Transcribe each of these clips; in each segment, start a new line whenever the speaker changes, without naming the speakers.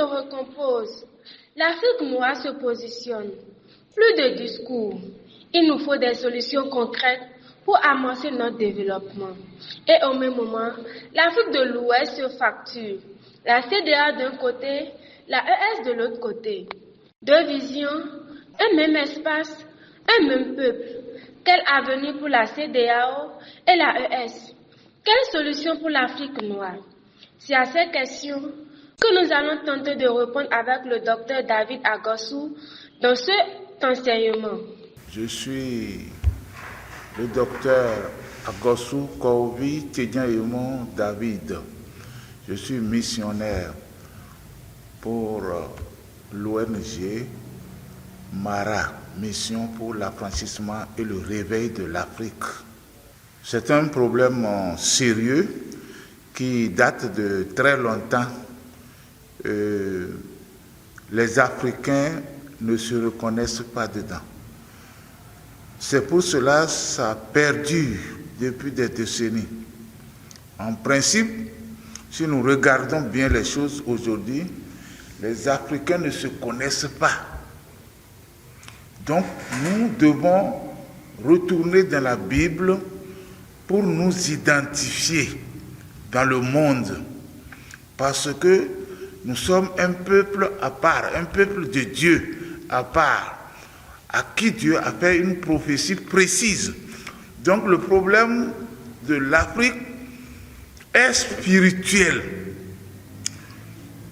recompose. L'Afrique noire se positionne. Plus de discours. Il nous faut des solutions concrètes pour amorcer notre développement. Et au même moment, l'Afrique de l'Ouest se fracture. La CEDEAO d'un côté, la ES de l'autre côté. Deux visions, un même espace, un même peuple. Quel avenir pour la CEDEAO et la ES? Quelle solution pour l'Afrique noire? C'est à ces questions que nous allons tenter de répondre avec le docteur David Agossou dans cet enseignement.
Je suis le docteur Agossou Kouvi Tedian David. Je suis missionnaire pour l'ONG MARA, Mission pour l'affranchissement et le réveil de l'Afrique. C'est un problème sérieux qui date de très longtemps. Les Africains ne se reconnaissent pas dedans. C'est pour cela que ça perdure depuis des décennies. En principe, si nous regardons bien les choses aujourd'hui, les Africains ne se connaissent pas. Donc, nous devons retourner dans la Bible pour nous identifier dans le monde. Parce que nous sommes un peuple à part, un peuple de Dieu à part, à qui Dieu a fait une prophétie précise. Donc le problème de l'Afrique est spirituel.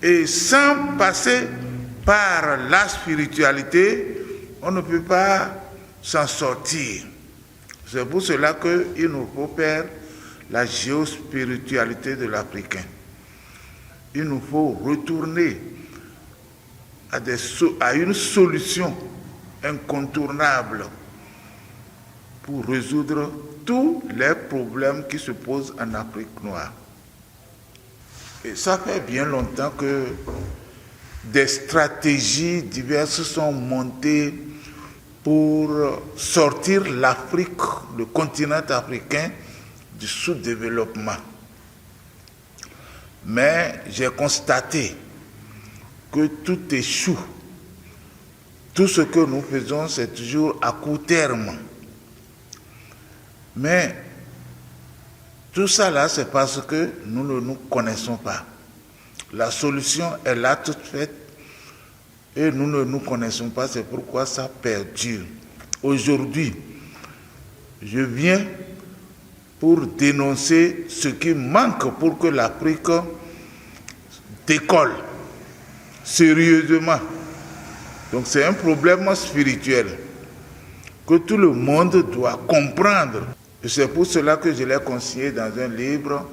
Et sans passer par la spiritualité, on ne peut pas s'en sortir. C'est pour cela qu'il nous faut faire la géospiritualité de l'Africain. Il nous faut retourner à une solution incontournable pour résoudre tous les problèmes qui se posent en Afrique noire. Et ça fait bien longtemps que des stratégies diverses sont montées pour sortir l'Afrique, le continent africain, du sous-développement. Mais j'ai constaté que tout échoue. Tout ce que nous faisons, c'est toujours à court terme. Mais tout ça là, c'est parce que nous ne nous connaissons pas. La solution est là toute faite et nous ne nous connaissons pas, c'est pourquoi ça perdure. Aujourd'hui, je viens pour dénoncer ce qui manque pour que l'Afrique décolle sérieusement. Donc c'est un problème spirituel que tout le monde doit comprendre. Et c'est pour cela que je l'ai conseillé dans un livre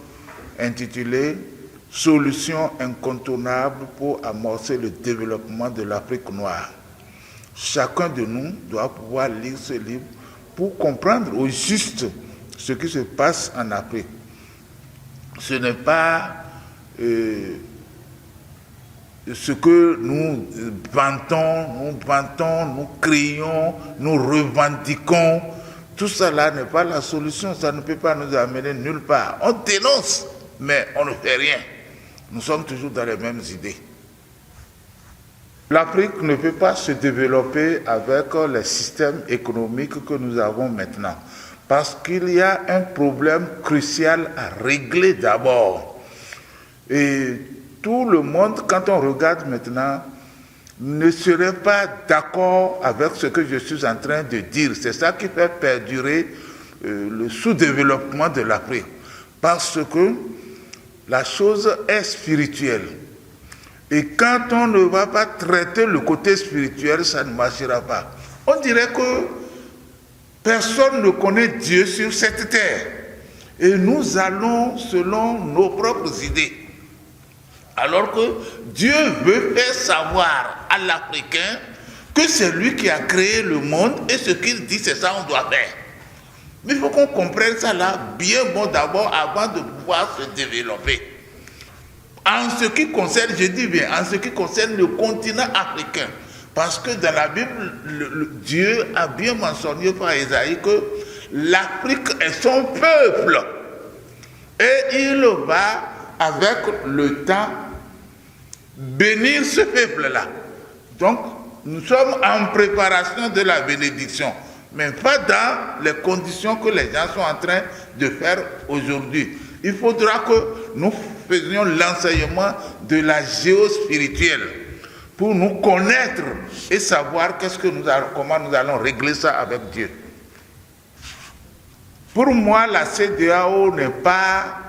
intitulé « Solutions incontournables pour amorcer le développement de l'Afrique noire ». Chacun de nous doit pouvoir lire ce livre pour comprendre au juste ce qui se passe en Afrique. Ce n'est pas ce que nous vantons, nous crions, nous revendiquons. Tout cela n'est pas la solution, ça ne peut pas nous amener nulle part. On dénonce, mais on ne fait rien. Nous sommes toujours dans les mêmes idées. L'Afrique ne peut pas se développer avec les systèmes économiques que nous avons maintenant. Parce qu'il y a un problème crucial à régler d'abord. Et tout le monde, quand on regarde maintenant, ne serait pas d'accord avec ce que je suis en train de dire. C'est ça qui fait perdurer le sous-développement de l'Afrique. Parce que la chose est spirituelle. Et quand on ne va pas traiter le côté spirituel, ça ne marchera pas. On dirait que personne ne connaît Dieu sur cette terre. Et nous allons selon nos propres idées. Alors que Dieu veut faire savoir à l'Africain que c'est lui qui a créé le monde et ce qu'il dit, c'est ça qu'on doit faire. Mais il faut qu'on comprenne ça là bien bon d'abord avant de pouvoir se développer. En ce qui concerne, je dis bien, en ce qui concerne le continent africain, parce que dans la Bible, Dieu a bien mentionné par Isaïe que l'Afrique est son peuple. Et il va, avec le temps, bénir ce peuple-là. Donc, nous sommes en préparation de la bénédiction, mais pas dans les conditions que les gens sont en train de faire aujourd'hui. Il faudra que nous faisions l'enseignement de la géospirituelle pour nous connaître et savoir comment nous allons régler ça avec Dieu. Pour moi, la CEDEAO n'est pas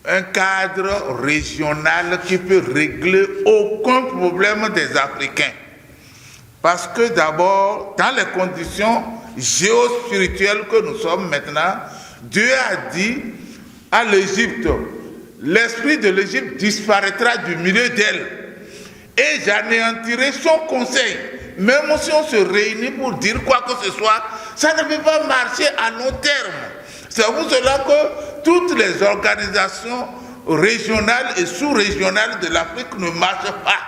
un cadre régional qui peut régler aucun problème des Africains. Parce que d'abord, dans les conditions géospirituelles que nous sommes maintenant, Dieu a dit à l'Égypte, l'esprit de l'Égypte disparaîtra du milieu d'elle et j'anéantirai son conseil. Même si on se réunit pour dire quoi que ce soit, ça ne peut pas marcher à long terme. C'est pour cela que toutes les organisations régionales et sous-régionales de l'Afrique ne marchent pas.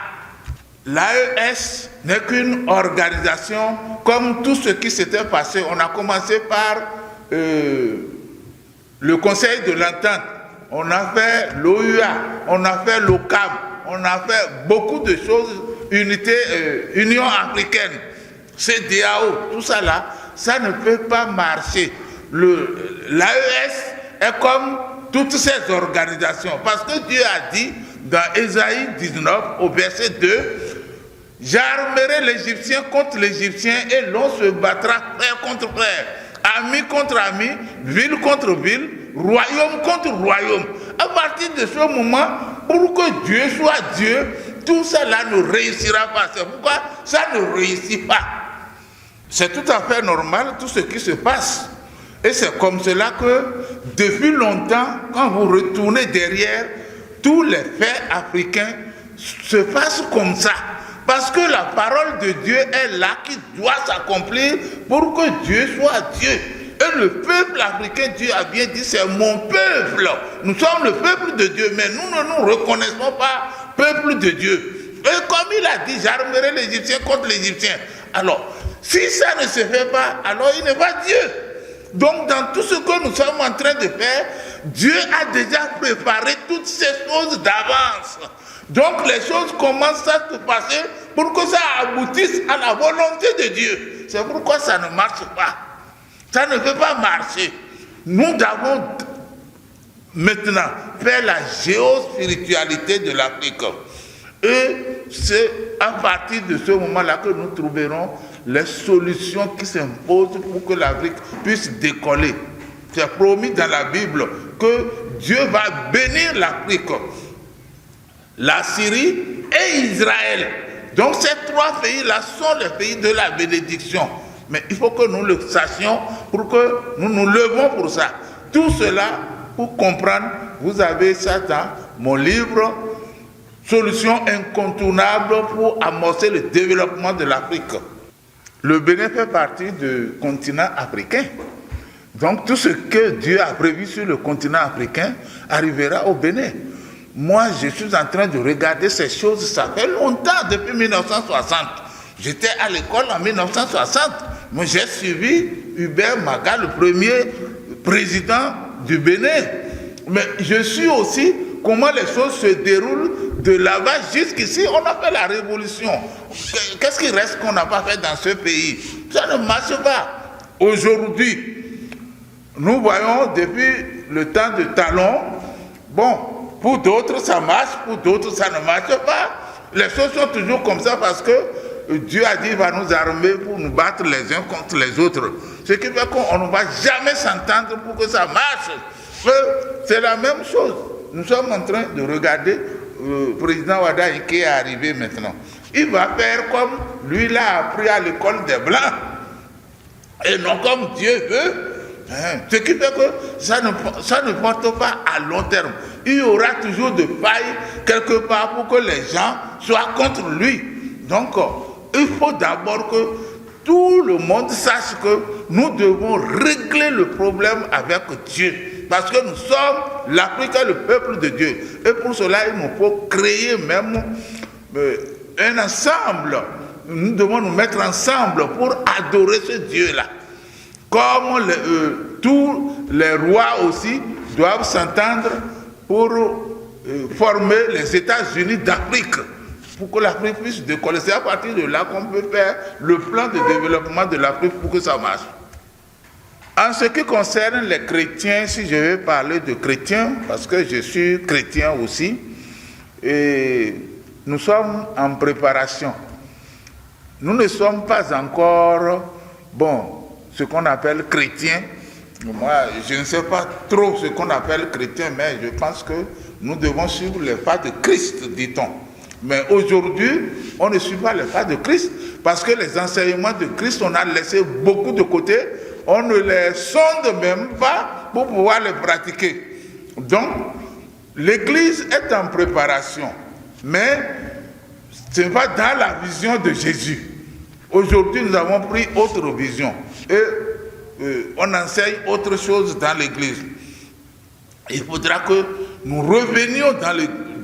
L'AES n'est qu'une organisation comme tout ce qui s'était passé. On a commencé par le Conseil de l'Entente, on a fait l'OUA, on a fait l'OCAM, on a fait beaucoup de choses, Union africaine, CEDEAO, tout ça là, ça ne peut pas marcher. L'AES est comme toutes ces organisations, parce que Dieu a dit dans Ésaïe 19 au verset 2, j'armerai l'Égyptien contre l'Égyptien et l'on se battra frère contre frère, ami contre ami, ville contre ville, royaume contre royaume. À partir de ce moment, pour que Dieu soit Dieu, tout cela ne réussira pas. C'est pourquoi ça ne réussit pas. C'est tout à fait normal tout ce qui se passe. Et c'est comme cela que depuis longtemps, quand vous retournez derrière, tous les faits africains se passent comme ça. Parce que la parole de Dieu est là qui doit s'accomplir pour que Dieu soit Dieu. Et le peuple africain, Dieu a bien dit, c'est mon peuple. Nous sommes le peuple de Dieu, mais nous ne nous reconnaissons pas peuple de Dieu. Et comme il a dit, j'armerai l'Égyptien contre l'Égyptien. Alors, si ça ne se fait pas, alors il n'est pas Dieu. Donc, dans tout ce que nous sommes en train de faire, Dieu a déjà préparé toutes ces choses d'avance. Donc, les choses commencent à se passer pour que ça aboutisse à la volonté de Dieu. C'est pourquoi ça ne marche pas. Ça ne peut pas marcher. Nous devons maintenant faire la géospiritualité de l'Afrique. Et c'est à partir de ce moment-là que nous trouverons les solutions qui s'imposent pour que l'Afrique puisse décoller. C'est promis dans la Bible que Dieu va bénir l'Afrique, la Syrie et Israël. Donc ces trois pays-là sont les pays de la bénédiction. Mais il faut que nous le sachions pour que nous nous levons pour ça. Tout cela, pour comprendre, vous avez ça dans mon livre « Solutions incontournables pour amorcer le développement de l'Afrique ». Le Bénin fait partie du continent africain. Donc tout ce que Dieu a prévu sur le continent africain arrivera au Bénin. Moi, je suis en train de regarder ces choses, ça fait longtemps, depuis 1960. J'étais à l'école en 1960. Moi, j'ai suivi Hubert Maga, le premier président du Bénin. Mais je suis aussi comment les choses se déroulent de là-bas jusqu'ici. On a fait la révolution. Qu'est-ce qui reste qu'on n'a pas fait dans ce pays? Ça ne marche pas. Aujourd'hui, nous voyons depuis le temps de Talon, bon, pour d'autres ça marche, pour d'autres ça ne marche pas. Les choses sont toujours comme ça parce que Dieu a dit qu'il va nous armer pour nous battre les uns contre les autres. Ce qui fait qu'on ne va jamais s'entendre pour que ça marche. C'est la même chose. Nous sommes en train de regarder le président Wada qui est arrivé maintenant. Il va faire comme lui l'a appris à l'école des Blancs. Et non comme Dieu veut. Ce qui fait que ça ne porte pas à long terme. Il y aura toujours de failles quelque part pour que les gens soient contre lui. Donc, il faut d'abord que tout le monde sache que nous devons régler le problème avec Dieu. Parce que nous sommes l'Afrique, le peuple de Dieu. Et pour cela, il nous faut créer même un ensemble. Nous devons nous mettre ensemble pour adorer ce Dieu-là. Comme tous les rois aussi doivent s'entendre pour former les États-Unis d'Afrique pour que l'Afrique puisse décoller. C'est à partir de là qu'on peut faire le plan de développement de l'Afrique pour que ça marche. En ce qui concerne les chrétiens, si je vais parler de chrétiens, parce que je suis chrétien aussi, et nous sommes en préparation. Nous ne sommes pas encore, ce qu'on appelle chrétiens. Moi, je ne sais pas trop ce qu'on appelle chrétien, mais je pense que nous devons suivre les pas de Christ, dit-on. Mais aujourd'hui, on ne suit pas les pas de Christ, parce que les enseignements de Christ, on a laissé beaucoup de côté, on ne les sonde même pas pour pouvoir les pratiquer. Donc, l'Église est en préparation, mais ce n'est pas dans la vision de Jésus. Aujourd'hui, nous avons pris autre vision et on enseigne autre chose dans l'Église. Il faudra que nous revenions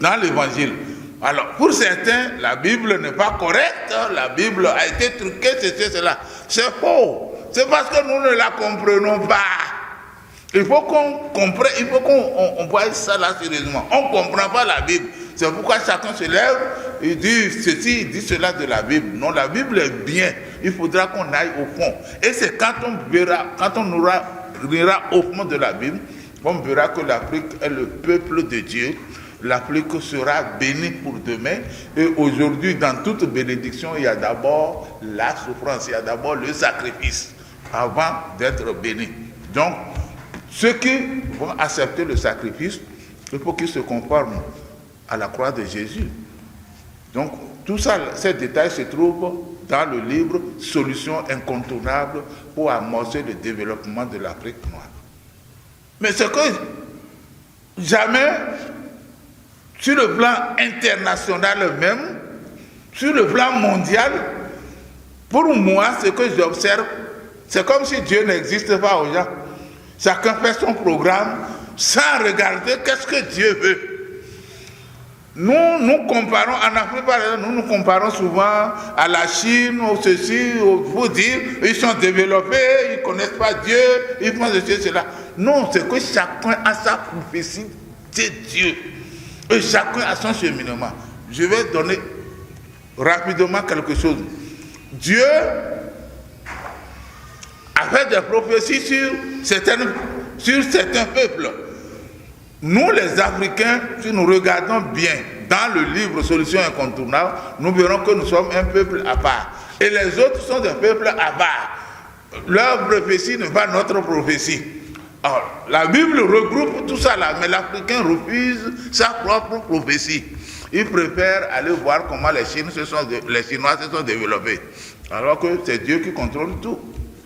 dans l'Évangile. Alors, pour certains, la Bible n'est pas correcte, la Bible a été truquée, c'est cela. C'est faux. C'est parce que nous ne la comprenons pas. Il faut qu'on comprenne, il faut qu'on voie ça là sérieusement. On ne comprend pas la Bible. C'est pourquoi chacun se lève, il dit ceci, il dit cela de la Bible. Non, la Bible est bien. Il faudra qu'on aille au fond. Et c'est quand on verra, quand on ira au fond de la Bible, on verra que l'Afrique est le peuple de Dieu. L'Afrique sera bénie pour demain. Et aujourd'hui, dans toute bénédiction, il y a d'abord la souffrance, il y a d'abord le sacrifice avant d'être béni. Donc, ceux qui vont accepter le sacrifice, il faut qu'ils se conforment à la croix de Jésus. Donc, tout ça, ces détails se trouvent dans le livre « Solutions incontournables pour amorcer le développement de l'Afrique noire ». Mais c'est que jamais, sur le plan international même, sur le plan mondial, pour moi, ce que j'observe, c'est comme si Dieu n'existe pas aux gens. Chacun fait son programme sans regarder qu'est-ce que Dieu veut. Nous comparons, en Afrique par exemple, nous comparons souvent à la Chine, ou ceci, vous dire, ils sont développés, ils ne connaissent pas Dieu, ils font ceci, cela. Non, c'est que chacun a sa prophétie de Dieu. Et chacun a son cheminement. Je vais donner rapidement quelque chose. Dieu a fait des prophéties sur certains peuples. Nous, les Africains, si nous regardons bien dans le livre Solutions incontournables, nous verrons que nous sommes un peuple à part. Et les autres sont des peuples à part. Leur prophétie n'est pas notre prophétie. Alors, la Bible regroupe tout ça là, mais l'Africain refuse sa propre prophétie. Il préfère aller voir comment les Chinois se sont développés. Alors que c'est Dieu qui contrôle tout.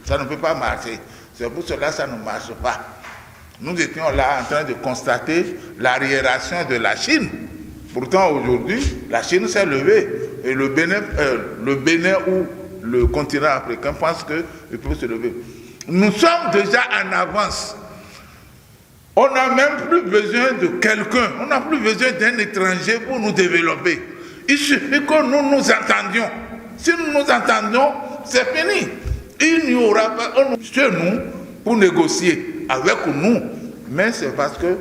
Ça ne peut pas marcher. C'est pour cela que ça ne marche pas. Nous étions là en train de constater l'arriération de la Chine. Pourtant, aujourd'hui, la Chine s'est levée. Et le Bénin ou le continent africain pense qu'il peut se lever. Nous sommes déjà en avance. On n'a même plus besoin de quelqu'un. On n'a plus besoin d'un étranger pour nous développer. Il suffit que nous nous entendions. Si nous nous entendons, c'est fini. Il n'y aura pas chez nous pour négocier avec nous. Mais c'est parce que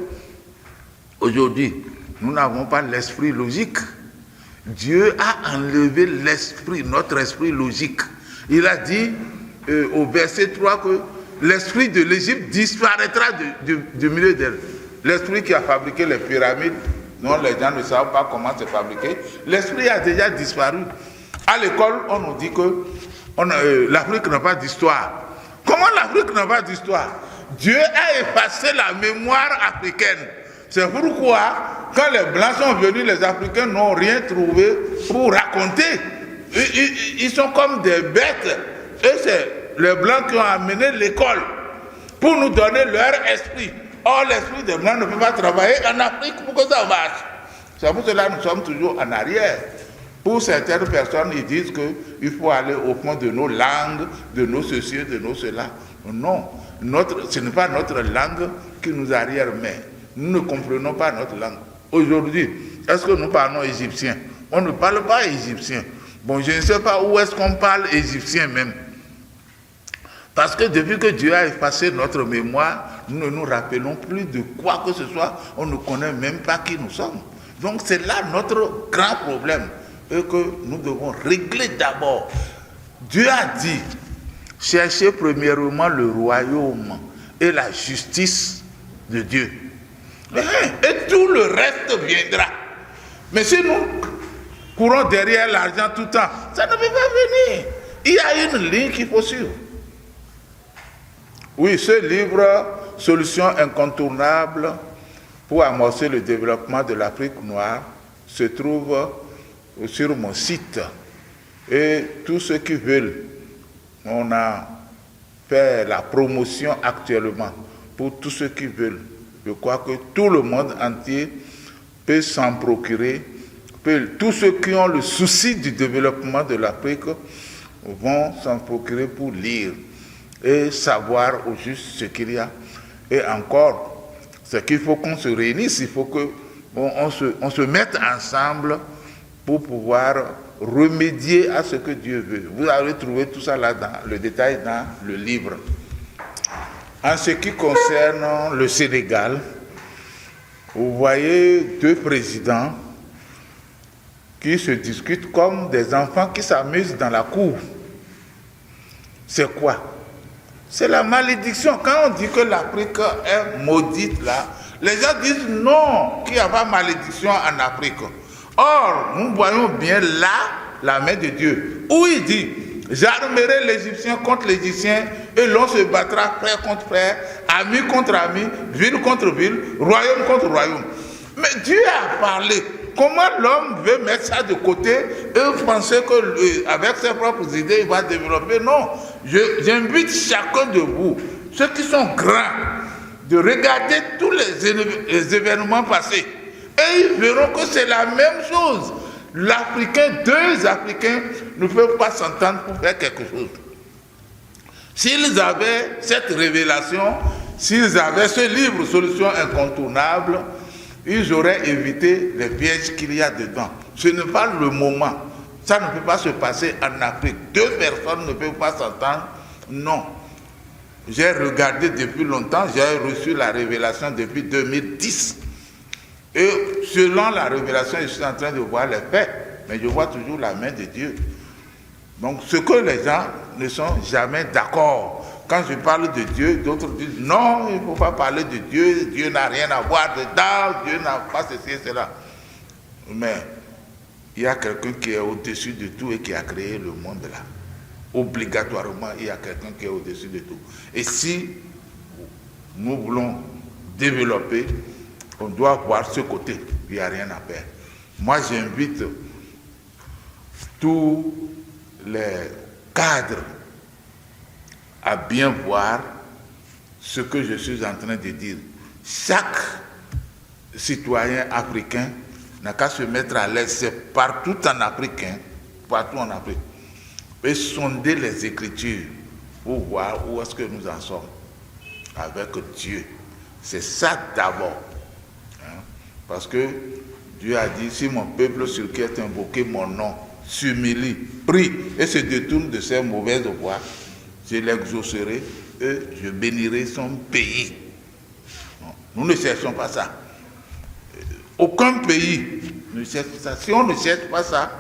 aujourd'hui, nous n'avons pas l'esprit logique. Dieu a enlevé l'esprit, notre esprit logique. Il a dit au verset 3 que l'esprit de l'Égypte disparaîtra du milieu d'elle. L'esprit qui a fabriqué les pyramides, dont les gens ne savent pas comment c'est fabriqué, l'esprit a déjà disparu. À l'école, on nous dit que l'Afrique n'a pas d'histoire. Comment l'Afrique n'a pas d'histoire? Dieu a effacé la mémoire africaine. C'est pourquoi, quand les Blancs sont venus, les Africains n'ont rien trouvé pour raconter. Ils sont comme des bêtes. Et c'est les Blancs qui ont amené l'école pour nous donner leur esprit. Or, l'esprit des Blancs ne peut pas travailler en Afrique pour que ça marche. C'est pour cela que nous sommes toujours en arrière. Pour certaines personnes, ils disent qu'il faut aller au fond de nos langues, de nos ceci, de nos cela. Non, ce n'est pas notre langue qui nous arrière, mais nous ne comprenons pas notre langue. Aujourd'hui, est-ce que nous parlons égyptien? On ne parle pas égyptien. Bon, je ne sais pas où est-ce qu'on parle égyptien même. Parce que depuis que Dieu a effacé notre mémoire, nous ne nous rappelons plus de quoi que ce soit. On ne connaît même pas qui nous sommes. Donc c'est là notre grand problème et que nous devons régler d'abord. Dieu a dit, cherchez premièrement le royaume et la justice de Dieu. Et tout le reste viendra. Mais si nous courons derrière l'argent tout le temps, ça ne peut pas venir. Il y a une ligne qu'il faut suivre. Oui, ce livre, Solutions incontournables pour amorcer le développement de l'Afrique noire, se trouve sur mon site. Et tous ceux qui veulent, on a fait la promotion actuellement pour tous ceux qui veulent. Je crois que tout le monde entier peut s'en procurer. Tous ceux qui ont le souci du développement de l'Afrique vont s'en procurer pour lire et savoir au juste ce qu'il y a. Et encore, c'est qu'il faut qu'on se réunisse, il faut qu'on se mette ensemble pour pouvoir remédier à ce que Dieu veut. Vous allez trouver tout ça là dans le détail dans le livre. En ce qui concerne le Sénégal, vous voyez deux présidents qui se discutent comme des enfants qui s'amusent dans la cour. C'est quoi? C'est la malédiction. Quand on dit que l'Afrique est maudite là, les gens disent non, qu'il n'y a pas de malédiction en Afrique. Or, nous voyons bien là la main de Dieu, où il dit, j'armerai l'Égyptien contre l'Égyptien, et l'on se battra frère contre frère, ami contre ami, ville contre ville, royaume contre royaume. Mais Dieu a parlé. Comment l'homme veut mettre ça de côté et penser qu'avec ses propres idées, il va développer? Non. J'invite chacun de vous, ceux qui sont grands, de regarder tous les événements passés. Et ils verront que c'est la même chose. L'Africain, deux Africains ne peuvent pas s'entendre pour faire quelque chose. S'ils avaient cette révélation, s'ils avaient ce livre, Solutions incontournables, ils auraient évité les pièges qu'il y a dedans. Ce n'est pas le moment. Ça ne peut pas se passer en Afrique. Deux personnes ne peuvent pas s'entendre. Non. J'ai regardé depuis longtemps, j'ai reçu la révélation depuis 2010. Et selon la révélation, je suis en train de voir les faits. Mais je vois toujours la main de Dieu. Donc ce que les gens ne sont jamais d'accord. Quand je parle de Dieu, d'autres disent non, il ne faut pas parler de Dieu, Dieu n'a rien à voir dedans, Dieu n'a pas ceci et cela. Mais il y a quelqu'un qui est au-dessus de tout et qui a créé le monde là. Obligatoirement, il y a quelqu'un qui est au-dessus de tout. Et si nous voulons développer, on doit voir ce côté, il n'y a rien à faire. Moi, j'invite tous les cadres à bien voir ce que je suis en train de dire. Chaque citoyen africain n'a qu'à se mettre à l'aise, c'est partout en Afrique, partout en Afrique, et sonder les Écritures pour voir où est-ce que nous en sommes avec Dieu. C'est ça d'abord. Parce que Dieu a dit, si mon peuple sur qui est invoqué mon nom s'humilie, prie et se détourne de ses mauvaises voies, je l'exaucerai et je bénirai son pays. Non, nous ne cherchons pas ça. Aucun pays ne cherche ça. Si on ne cherche pas ça,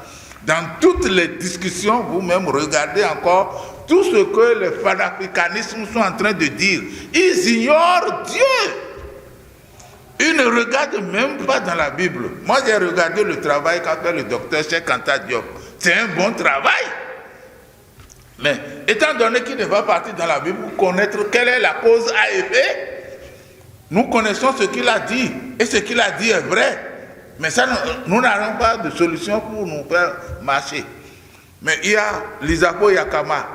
dans toutes les discussions, vous-même regardez encore tout ce que les panafricanismes sont en train de dire. Ils ignorent Dieu. Ils ne regardent même pas dans la Bible. Moi, j'ai regardé le travail qu'a fait le docteur Cheikh Anta Diop. C'est un bon travail. Mais étant donné qu'il ne va pas partir dans la Bible pour connaître quelle est la cause à effet, nous connaissons ce qu'il a dit. Et ce qu'il a dit est vrai. Mais ça, nous n'avons pas de solution pour nous faire marcher. Mais il y a l'Isapo Yakama,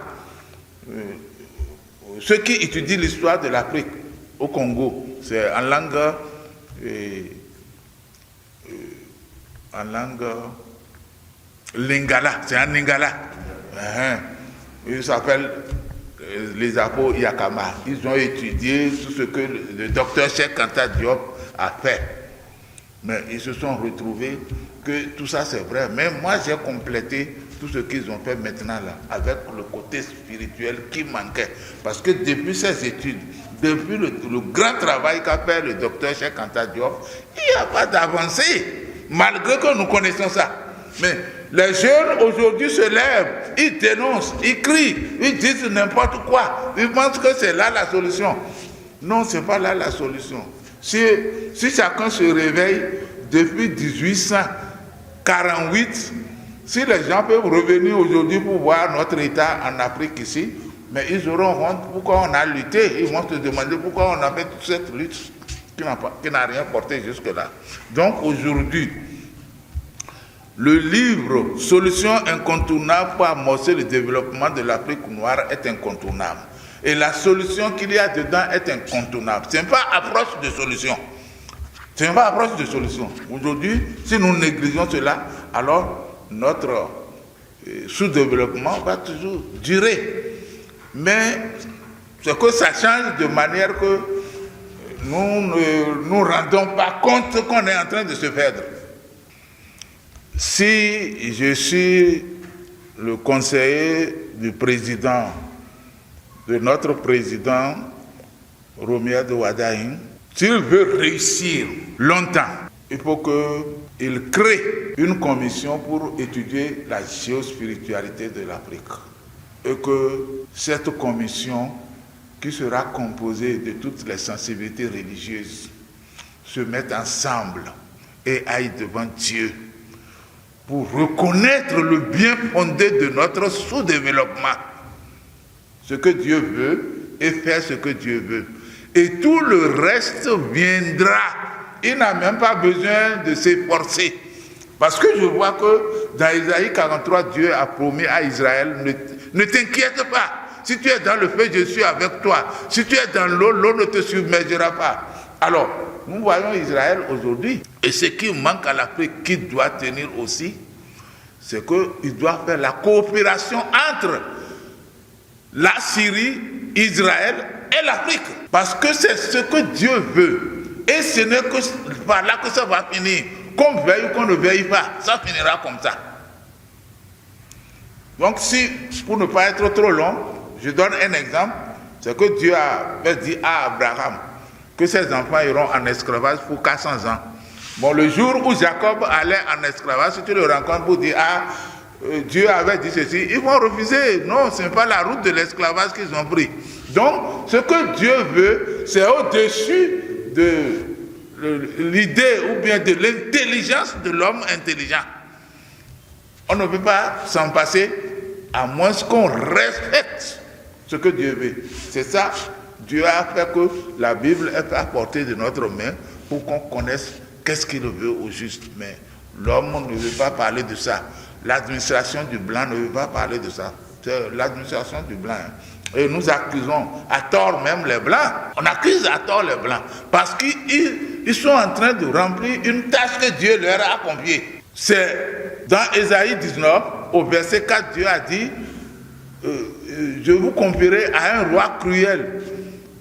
ceux qui étudient l'histoire de l'Afrique au Congo. C'est en langue lingala, c'est en lingala. Ils s'appellent les Apo Yakama. Ils ont étudié tout ce que le docteur Cheikh Anta Diop a fait. Mais ils se sont retrouvés que tout ça c'est vrai. Mais moi j'ai complété tout ce qu'ils ont fait maintenant là, avec le côté spirituel qui manquait. Parce que depuis ces études, depuis le grand travail qu'a fait le docteur Cheikh Anta Diop, il n'y a pas d'avancée, malgré que nous connaissons ça. Mais les jeunes aujourd'hui se lèvent, ils dénoncent, ils crient, ils disent n'importe quoi. Ils pensent que c'est là la solution. Non, ce n'est pas là la solution. Si chacun se réveille depuis 1848, si les gens peuvent revenir aujourd'hui pour voir notre État en Afrique ici, mais ils auront honte pourquoi on a lutté. Ils vont se demander pourquoi on a fait toute cette lutte qui n'a rien porté jusque-là. Donc aujourd'hui, le livre « Solutions incontournables pour amorcer le développement de l'Afrique noire » est incontournable. Et la solution qu'il y a dedans est incontournable. Ce n'est pas approche de solution. Ce n'est pas approche de solution. Aujourd'hui, si nous négligeons cela, alors notre sous-développement va toujours durer. Mais c'est que ça change de manière que nous ne nous rendons pas compte qu'on est en train de se perdre. Si je suis le conseiller du président, de notre président Romuald Wardini, s'il veut réussir longtemps, il faut qu'il crée une commission pour étudier la géospiritualité de l'Afrique. Et que cette commission, qui sera composée de toutes les sensibilités religieuses, se mette ensemble et aille devant Dieu pour reconnaître le bien fondé de notre sous-développement, ce que Dieu veut et faire ce que Dieu veut. Et tout le reste viendra. Il n'a même pas besoin de s'efforcer. Parce que je vois que dans Isaïe 43, Dieu a promis à Israël, ne t'inquiète pas. Si tu es dans le feu, je suis avec toi. Si tu es dans l'eau, l'eau ne te submergera pas. Alors, nous voyons Israël aujourd'hui. Et ce qui manque à l'Afrique, qui doit tenir aussi, c'est qu'il doit faire la coopération entre la Syrie, Israël et l'Afrique. Parce que c'est ce que Dieu veut. Et ce n'est que par là que ça va finir. Qu'on veuille ou qu'on ne veuille pas, ça finira comme ça. Donc si, pour ne pas être trop long, je donne un exemple. C'est que Dieu avait dit à Abraham que ses enfants iront en esclavage pour 400 ans. Bon, le jour où Jacob allait en esclavage, si tu le rencontres pour dire, Dieu avait dit ceci, ils vont refuser. Non, ce n'est pas la route de l'esclavage qu'ils ont pris. Donc, ce que Dieu veut, c'est au-dessus de l'idée ou bien de l'intelligence de l'homme intelligent. On ne peut pas s'en passer à moins qu'on respecte ce que Dieu veut. C'est ça, Dieu a fait que la Bible est à portée de notre main pour qu'on connaisse qu'est-ce qu'il veut au juste. Mais l'homme ne veut pas parler de ça. L'administration du blanc ne veut pas parler de ça. C'est l'administration du blanc. Et nous accusons à tort même les blancs. On accuse à tort les blancs parce qu'ils sont en train de remplir une tâche que Dieu leur a confiée. C'est dans Ésaïe 19, au verset 4, Dieu a dit je vous confierai à un roi cruel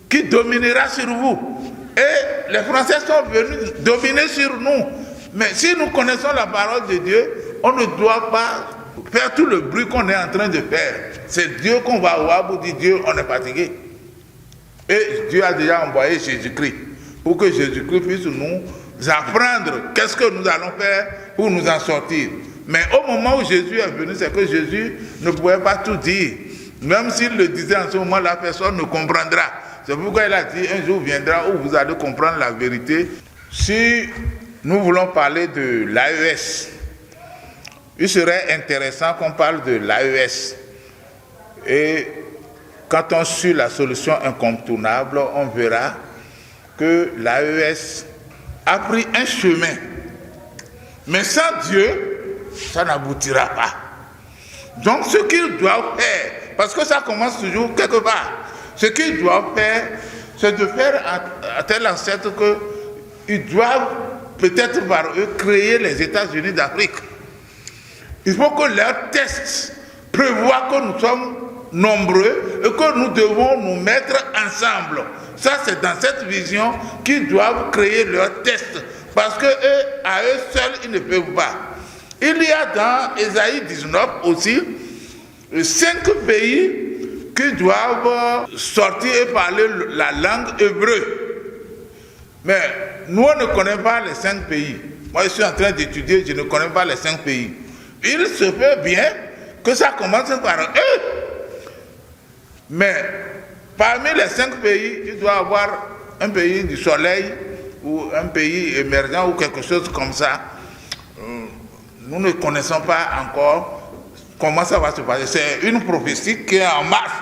qui dominera sur vous. Et les Français sont venus dominer sur nous. Mais si nous connaissons la parole de Dieu, on ne doit pas faire tout le bruit qu'on est en train de faire. C'est Dieu qu'on va voir pour dire Dieu, on est fatigué. Et Dieu a déjà envoyé Jésus-Christ pour que Jésus-Christ puisse nous apprendre qu'est-ce que nous allons faire pour nous en sortir. Mais au moment où Jésus est venu, c'est que Jésus ne pouvait pas tout dire. Même s'il le disait en ce moment, la personne ne comprendra. C'est pourquoi il a dit, un jour viendra où vous allez comprendre la vérité. Si nous voulons parler de l'AES, il serait intéressant qu'on parle de l'AES. Et quand on suit la solution incontournable, on verra que l'AES a pris un chemin. Mais sans Dieu, ça n'aboutira pas. Donc ce qu'ils doivent faire, parce que ça commence toujours quelque part, ce qu'ils doivent faire, c'est de faire à tel ancêtre qu'ils doivent peut-être par eux créer les États-Unis d'Afrique. Il faut que leur test prévoit que nous sommes nombreux et que nous devons nous mettre ensemble. Ça, c'est dans cette vision qu'ils doivent créer leur test. Parce que eux, à eux seuls, ils ne peuvent pas. Il y a dans Ésaïe 19 aussi 5 pays qui doivent sortir et parler la langue hébreu. Mais nous, on ne connaît pas les 5 pays. Moi, je suis en train d'étudier, je ne connais pas les 5 pays. Il se peut bien que ça commence par eux. Mais parmi les 5 pays, il doit y avoir un pays du soleil ou un pays émergent ou quelque chose comme ça. Nous ne connaissons pas encore comment ça va se passer. C'est une prophétie qui est en marche.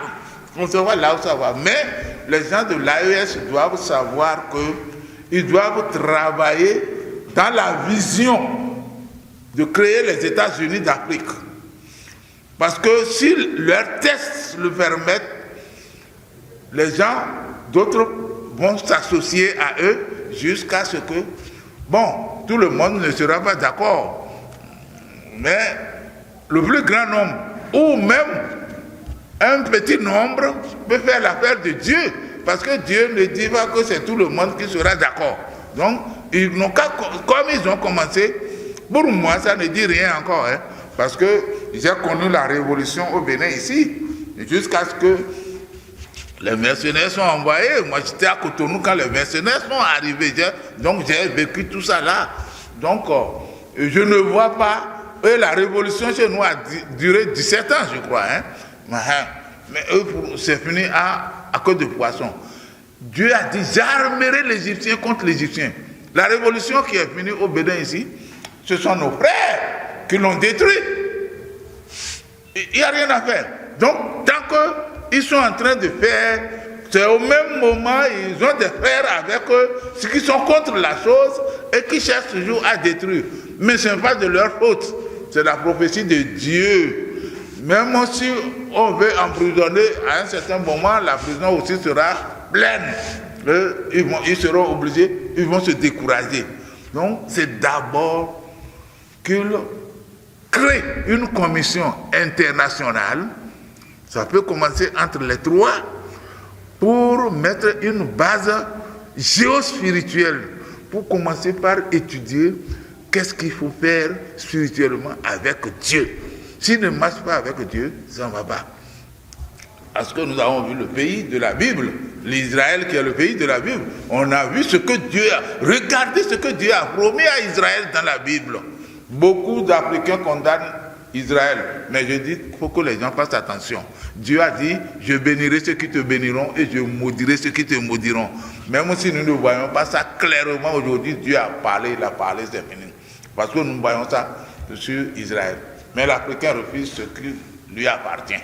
On se voit là où ça va. Mais les gens de l'AES doivent savoir qu'ils doivent travailler dans la vision de créer les États-Unis d'Afrique. Parce que si leurs tests le permettent, les gens, d'autres vont s'associer à eux jusqu'à ce que, tout le monde ne sera pas d'accord. Mais le plus grand nombre, ou même un petit nombre, peut faire l'affaire de Dieu. Parce que Dieu ne dit pas que c'est tout le monde qui sera d'accord. Donc, ils n'ont qu'à, comme ils ont commencé, pour moi, ça ne dit rien encore. Parce que j'ai connu la révolution au Bénin ici, jusqu'à ce que les mercenaires sont envoyés. Moi, j'étais à Cotonou quand les mercenaires sont arrivés. Donc, j'ai vécu tout ça là. Donc, je ne vois pas. Et la révolution chez nous a duré 17 ans, je crois. Mais eux, c'est fini à cause de poissons. Dieu a dit, j'armerai l'Égyptien contre l'Égyptien. La révolution qui est finie au Bénin ici, ce sont nos frères qui l'ont détruit. Il n'y a rien à faire. Donc, tant qu'ils sont en train de faire, c'est au même moment, ils ont des frères avec eux, ceux qui sont contre la chose et qui cherchent toujours à détruire. Mais ce n'est pas de leur faute. C'est la prophétie de Dieu. Même si on veut emprisonner, à un certain moment, la prison aussi sera pleine. Ils seront obligés, ils vont se décourager. Donc, c'est d'abord qu'ils créent une commission internationale. Ça peut commencer entre les 3 pour mettre une base géospirituelle, pour commencer par étudier qu'est-ce qu'il faut faire spirituellement avec Dieu. S'il ne marche pas avec Dieu, ça ne va pas. Parce que nous avons vu le pays de la Bible, l'Israël qui est le pays de la Bible. On a vu ce que Dieu a... Regardez ce que Dieu a promis à Israël dans la Bible. Beaucoup d'Africains condamnent Israël. Mais je dis qu'il faut que les gens fassent attention. Dieu a dit, je bénirai ceux qui te béniront et je maudirai ceux qui te maudiront. Même si nous ne voyons pas ça clairement aujourd'hui, Dieu a parlé, il a parlé, c'est fini. Parce que nous voyons ça sur Israël. Mais l'Africain refuse ce qui lui appartient.